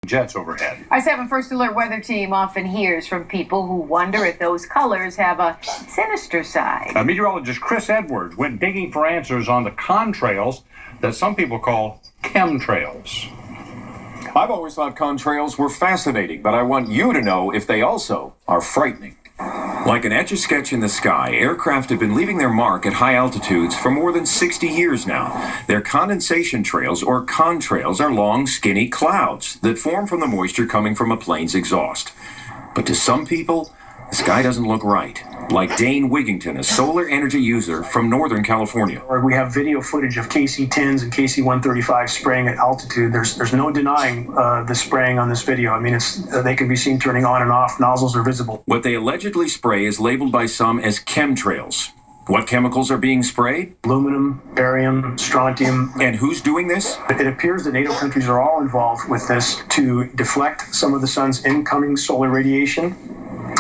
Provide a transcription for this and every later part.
jets overhead. Our 7 First Alert weather team often hears from people who wonder if those colors have a sinister side. Meteorologist Chris Edwards went digging for answers on the contrails that some people call chemtrails. I've always thought contrails were fascinating, but I want you to know if they also are frightening. Like an etch-a-sketch in the sky, aircraft have been leaving their mark at high altitudes for more than 60 years now. Their condensation trails, or contrails, are long, skinny clouds that form from the moisture coming from a plane's exhaust. But to some people, the sky doesn't look right. Like Dane Wigington, a solar energy user from Northern California. We have video footage of KC-10s and KC-135 spraying at altitude. There's no denying the spraying on this video. I mean, they can be seen turning on and off. Nozzles are visible. What they allegedly spray is labeled by some as chemtrails. What chemicals are being sprayed? Aluminum, barium, strontium. And who's doing this? It appears that NATO countries are all involved with this to deflect some of the sun's incoming solar radiation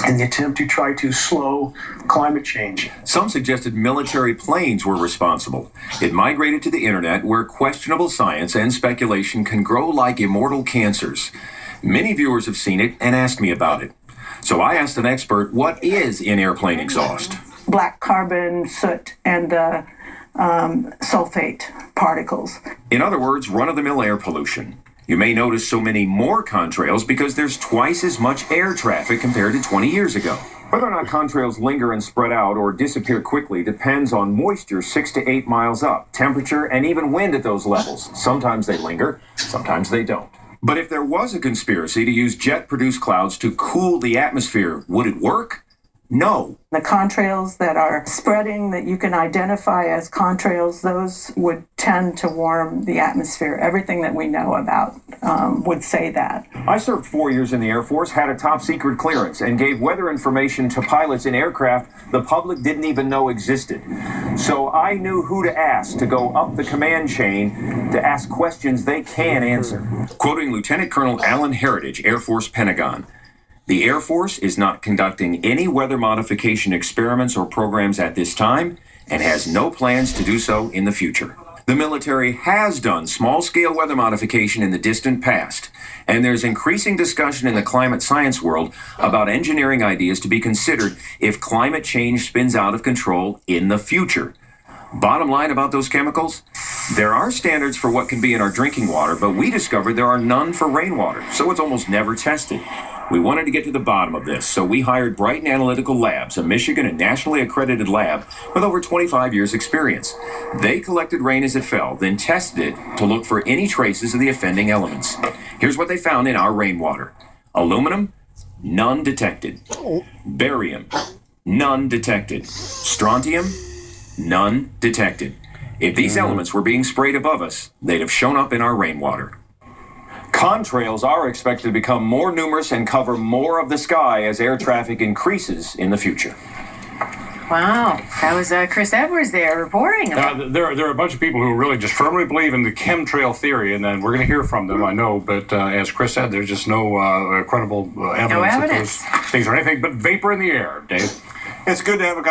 in the attempt to try to slow climate change. Some suggested military planes were responsible. It migrated to the internet where questionable science and speculation can grow like immortal cancers. Many viewers have seen it and asked me about it. So I asked an expert, what is in airplane exhaust? Black carbon, soot, and the sulfate particles. In other words, run-of-the-mill air pollution. You may notice so many more contrails because there's twice as much air traffic compared to 20 years ago. Whether or not contrails linger and spread out or disappear quickly depends on moisture 6 to 8 miles up, temperature, and even wind at those levels. Sometimes they linger, sometimes they don't. But if there was a conspiracy to use jet-produced clouds to cool the atmosphere, would it work? No. The contrails that are spreading that you can identify as contrails, those would tend to warm the atmosphere. Everything that we know about would say that. I served 4 years in the Air Force, had a top secret clearance, and gave weather information to pilots in aircraft the public didn't even know existed. So I knew who to ask to go up the command chain to ask questions they can answer. Quoting Lieutenant Colonel Alan Heritage, Air Force Pentagon, "The Air Force is not conducting any weather modification experiments or programs at this time and has no plans to do so in the future. The military has done small-scale weather modification in the distant past, and there's increasing discussion in the climate science world about engineering ideas to be considered if climate change spins out of control in the future." Bottom line about those chemicals, there are standards for what can be in our drinking water, but we discovered there are none for rainwater, so it's almost never tested. We wanted to get to the bottom of this, so we hired Brighton Analytical Labs, a Michigan and nationally accredited lab with over 25 years' experience. They collected rain as it fell, then tested it to look for any traces of the offending elements. Here's what they found in our rainwater. Aluminum, none detected. Barium, none detected. Strontium, none detected. If these elements were being sprayed above us, they'd have shown up in our rainwater. Contrails are expected to become more numerous and cover more of the sky as air traffic increases in the future. Wow, that was Chris Edwards there reporting. There are a bunch of people who really just firmly believe in the chemtrail theory, and then we're going to hear from them, I know, but as Chris said, there's just no credible evidence that those things are anything but vapor in the air, Dave. It's good to have a